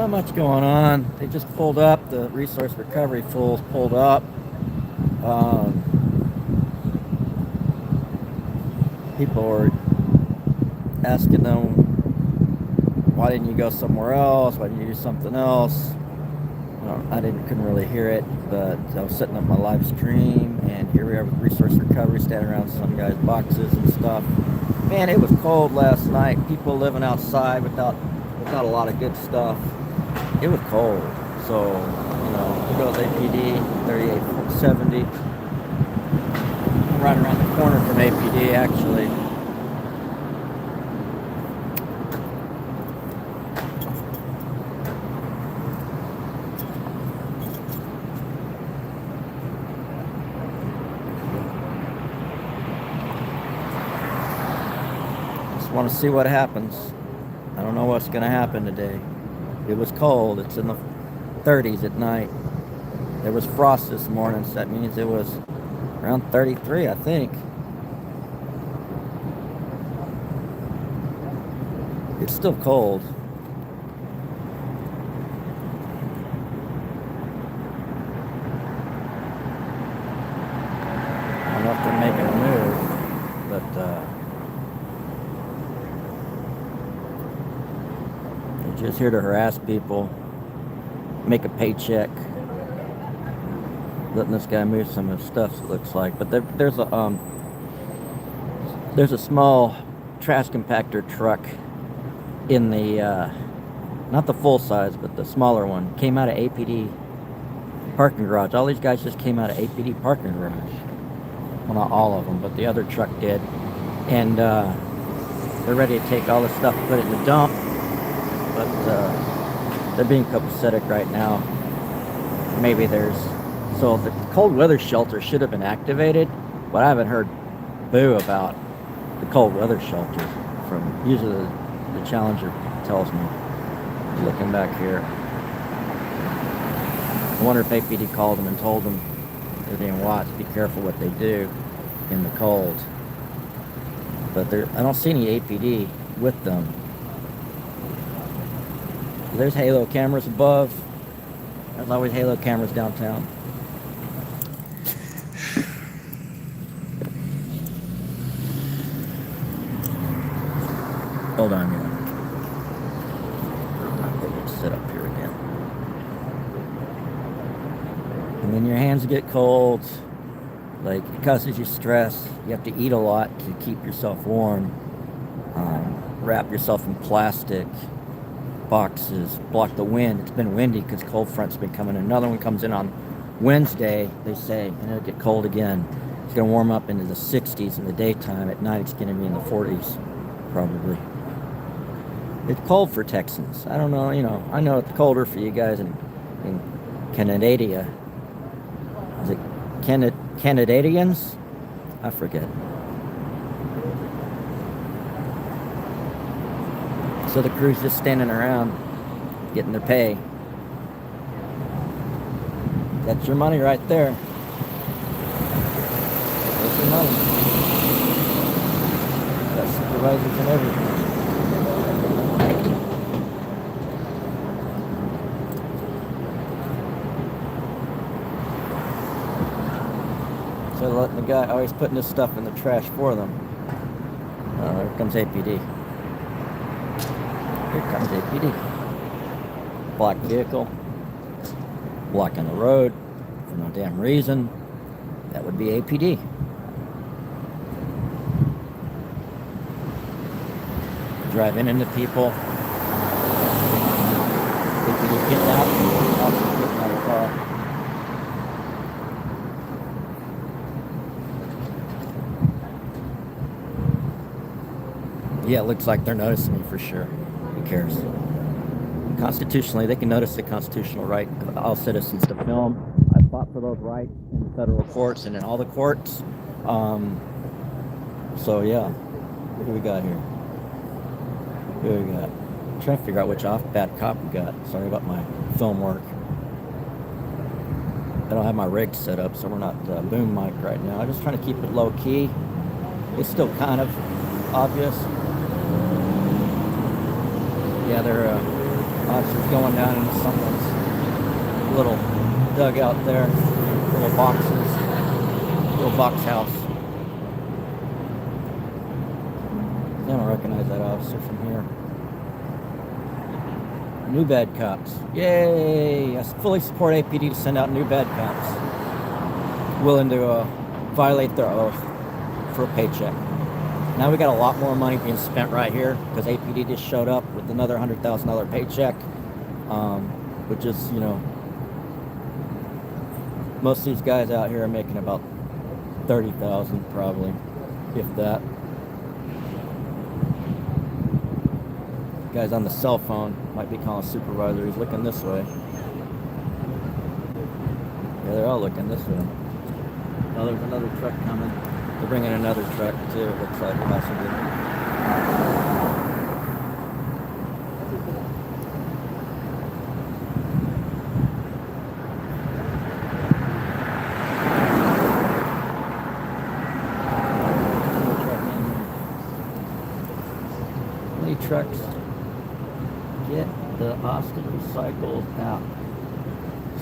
not much going on. They just pulled up. The resource recovery fools pulled up. People were asking them, why didn't you go somewhere else? Why didn't you do something else? I couldn't really hear it, but I was setting up my live stream, and here we are with resource recovery, standing around some guys' boxes and stuff. Man, it was cold last night. People living outside without a lot of good stuff. It was cold, so we go with APD 3870. Right around the corner from APD, actually. Want to see what happens. I don't know what's going to happen today. It was cold. It's in the 30s at night. There was frost this morning, so that means it was around 33, I think. It's still cold. I don't know if they're making a move, but just here to harass people, make a paycheck, letting this guy move some of his stuff, it looks like. But there's a small trash compactor truck in the not the full size, but the smaller one, came out of APD parking garage. All these guys just came out of APD parking garage. Well, not all of them, but the other truck did, and they're ready to take all this stuff and put it in the dump. But they're being copacetic right now. Maybe so the cold weather shelter should have been activated, but I haven't heard boo about the cold weather shelter from usually the Challenger tells me. Looking back here, I wonder if APD called them and told them they're being watched, be careful what they do in the cold. But I don't see any APD with them. There's halo cameras above. There's always halo cameras downtown. Hold on here. I'll sit up here again. And when your hands get cold, like it causes you stress. You have to eat a lot to keep yourself warm. Wrap yourself in plastic. Boxes, block the wind. It's been windy because cold front's been coming. Another one comes in on Wednesday, they say, and it'll get cold again. It's going to warm up into the 60s in the daytime. At night, it's going to be in the 40s, probably. It's cold for Texans. I don't know, I know it's colder for you guys in Canada. Is it Canadians? I forget. So the crew's just standing around getting their pay. That's your money right there. That's your money. Got supervisors and everything. So letting the guy always putting this stuff in the trash for them. Here comes APD. Here comes APD. Black vehicle. Blocking the road for no damn reason. That would be APD. Driving into people. APD getting out. Officers getting out of the car. Yeah, it looks like they're noticing me for sure. Who cares? Constitutionally, they can notice the constitutional right of all citizens to film. I fought for those rights in the federal courts and in all the courts. So yeah, what do we got here? Who do we got? I'm trying to figure out which off-bad cop we got. Sorry about my film work. I don't have my rig set up, so we're not boom mic right now. I'm just trying to keep it low key. It's still kind of obvious. Yeah, they're Officers going down into someone's little dugout there, little boxes, little box house. I don't recognize that officer from here. New bad cops. Yay! I fully support APD to send out new bad cops. Willing to violate their oath for a paycheck. Now we got a lot more money being spent right here because APD just showed up with another $100,000 paycheck, which is, you know, most of these guys out here are making about $30,000 probably, if that. Guy's on the cell phone, might be calling a supervisor. He's looking this way. Yeah, they're all looking this way. Oh, there's another truck coming. They're bringing another truck too, it looks like, possibly. How many trucks get the Austin Recycled app?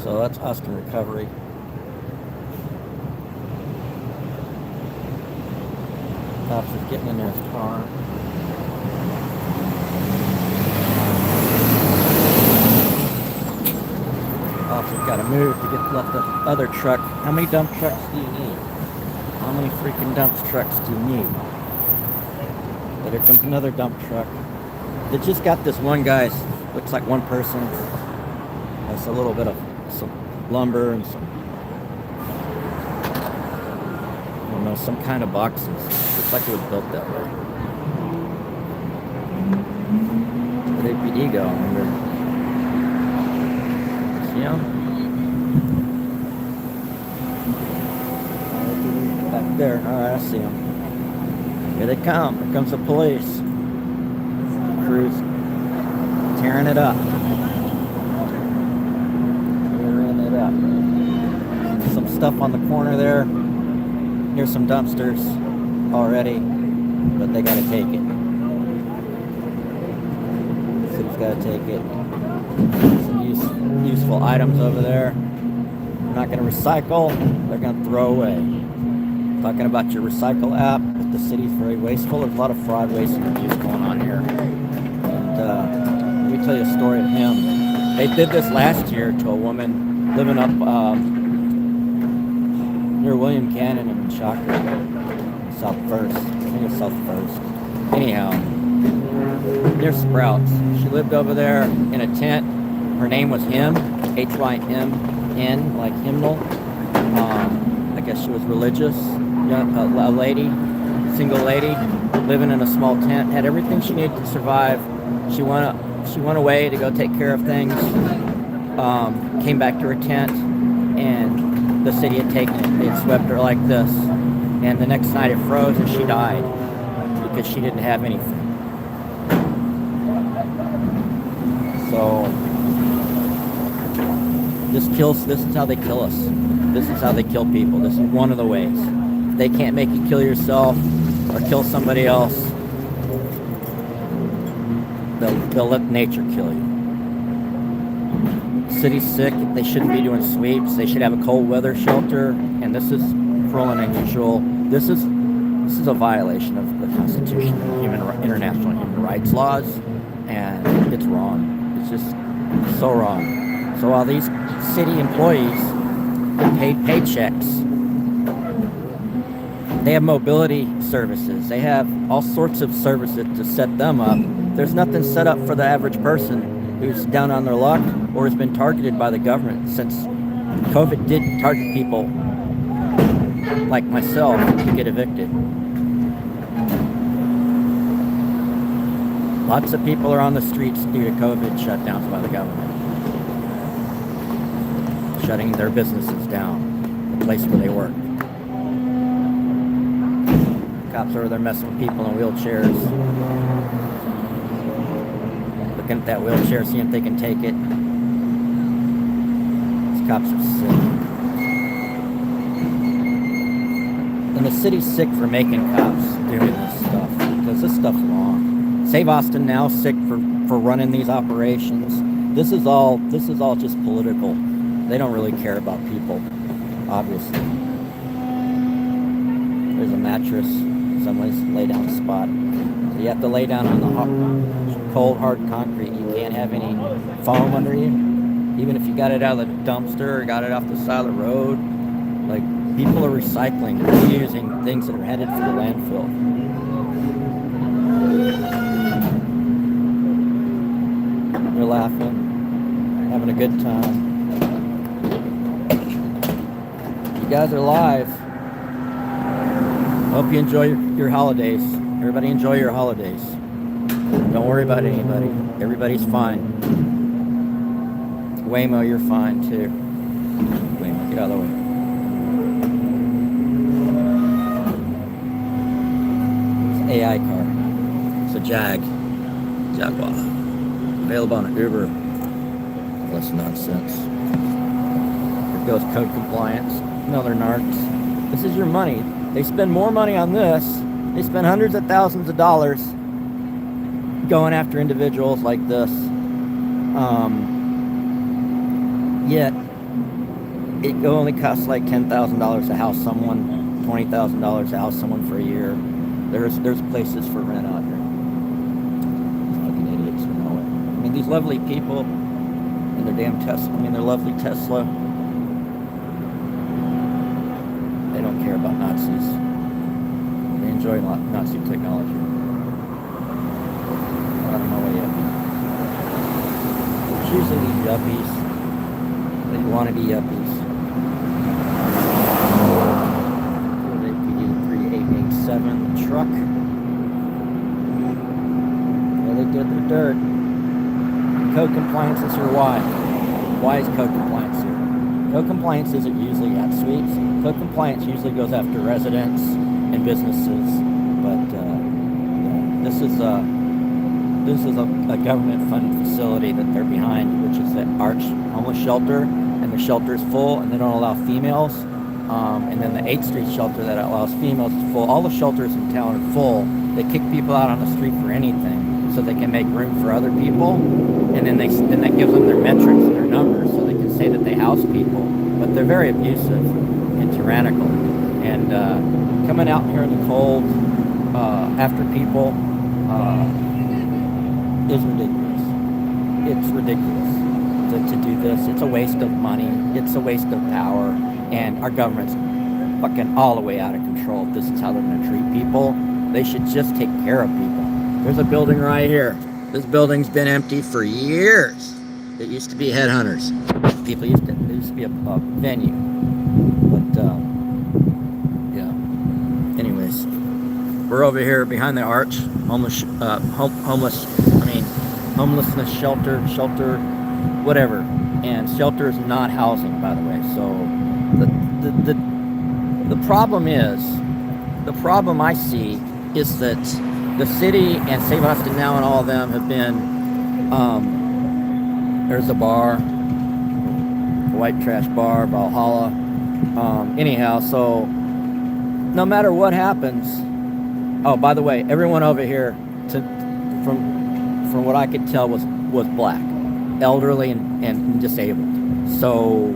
So that's Austin Recovery. Officer's getting in their car. Officer's got to move to get left the other truck. How many dump trucks do you need? How many freaking dump trucks do you need? But here comes another dump truck. They just got this one guy, looks like one person. That's a little bit of some lumber and some, I don't know, some kind of boxes. Looks like it was built that way. Where'd APD go? I wonder. See him? Back there. Alright, I see him. Here they come. Here comes the police. Crews tearing it up. Tearing it up. Some stuff on the corner there. Here's some dumpsters already, but they gotta take it. City's gotta take it. Some useful items over there. They're not gonna recycle, they're gonna throw away. Talking about your recycle app, the city's very wasteful. There's a lot of fraud, waste, and abuse going on here. And let me tell you a story of him. They did this last year to a woman living up near William Cannon and Shocker. South First. I think it's South First. Anyhow, near Sprouts. She lived over there in a tent. Her name was Hymn, H-Y-M-N, like hymnal. I guess she was religious, a lady, single lady, living in a small tent. Had everything she needed to survive. She went away to go take care of things. Came back to her tent, and the city had taken it. They had swept her like this. And the next night it froze and she died because she didn't have anything. So this is how they kill us. This is how they kill people. This is one of the ways. If they can't make you kill yourself or kill somebody else, they'll let nature kill you. City's sick. They shouldn't be doing sweeps. They should have a cold weather shelter. And this is cruel and unusual. This is a violation of the Constitution, international human rights laws, and it's wrong. It's just so wrong. So while these city employees get paid paychecks, they have mobility services. They have all sorts of services to set them up. There's nothing set up for the average person who's down on their luck or has been targeted by the government, since COVID did target people like myself to get evicted. Lots of people are on the streets due to COVID shutdowns by the government. Shutting their businesses down, the place where they work. Cops are over there messing with people in wheelchairs. Looking at that wheelchair, seeing if they can take it. These cops are sick. And the city's sick for making cops doing this stuff, because this stuff's wrong. Save Austin Now sick for running these operations. This is all just political. They don't really care about people, obviously. There's a mattress, someone's lay down spot. So you have to lay down on the cold, hard concrete. You can't have any foam under you. Even if you got it out of the dumpster or got it off the side of the road, like, people are recycling, reusing things that are headed for the landfill. They're laughing, having a good time. You guys are live. Hope you enjoy your holidays. Everybody enjoy your holidays. Don't worry about anybody. Everybody's fine. Waymo, you're fine too. Waymo, get out of the way. It's an AI car. It's a Jaguar. Available on Uber. Less nonsense. Here goes code compliance. Another narcs. This is your money. They spend more money on this. They spend hundreds of thousands of dollars going after individuals like this. Yet it only costs like $10,000 to house someone, $20,000 to house someone for a year. There's places for rent out here. Fucking idiots who know it. I mean, these lovely people and their damn Tesla. I mean, their lovely Tesla. They don't care about Nazis. They enjoy Nazi technology. I don't know what yuppies. It's usually these yuppies. They want to be yuppies. APD 3887 truck. Yeah, they did their dirt. Code compliance is here. Why? Why is code compliance here? Code compliance isn't usually at suites. Code compliance usually goes after residents and businesses. But this is a government-funded facility that they're behind, which is the Arch homeless shelter, and the shelter is full, and they don't allow females. And then the 8th Street shelter that allows females is full. All the shelters in town are full. They kick people out on the street for anything, so they can make room for other people, and then that gives them their metrics and their numbers, so they can say that they house people. But they're very abusive and tyrannical, and coming out here in the cold after people. Is ridiculous. It's ridiculous to do this. It's a waste of money. It's a waste of power. And our government's fucking all the way out of control. If this is how they're going to treat people, they should just take care of people. There's a building right here. This building's been empty for years. It used to be Headhunters. There used to be a venue. But, yeah. Anyways, we're over here behind the Arch. Homelessness shelter, whatever. And shelter is not housing, by the way. So the problem I see is that the city and Save Austin Now and all of them have been, there's a bar, the white trash bar, Valhalla. Anyhow, so no matter what happens, oh, by the way, everyone over here, from what I could tell, was black, elderly and disabled. So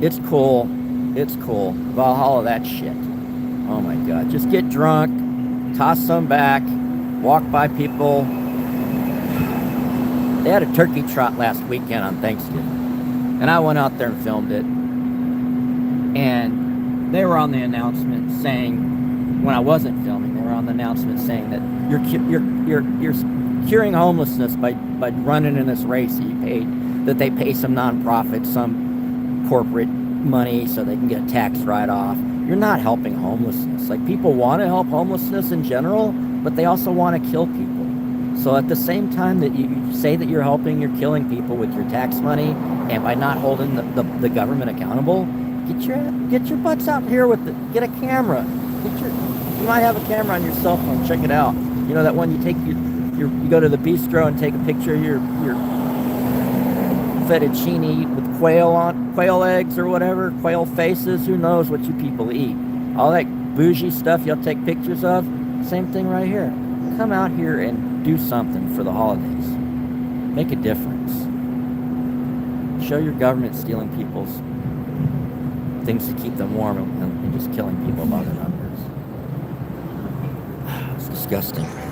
it's cool. It's cool. Valhalla that shit. Oh my God. Just get drunk, toss some back, walk by people. They had a turkey trot last weekend on Thanksgiving, and I went out there and filmed it. And they were on the announcement saying, when I wasn't filming, they were on the announcement saying that you're curing homelessness by running in this race that they pay some nonprofit, some corporate money so they can get a tax write-off. You're not helping homelessness. Like, people want to help homelessness in general, but they also want to kill people. So at the same time that you say that you're helping, you're killing people with your tax money, and by not holding the government accountable, get your butts out here get a camera. You might have a camera on your cell phone. Check it out. You know that one you take you go to the bistro and take a picture of your fettuccine with quail eggs or whatever, quail faces. Who knows what you people eat? All that bougie stuff you'll take pictures of. Same thing right here. Come out here and do something for the holidays. Make a difference. show your government stealing people's things to keep them warm and just killing people by the numbers. It's disgusting.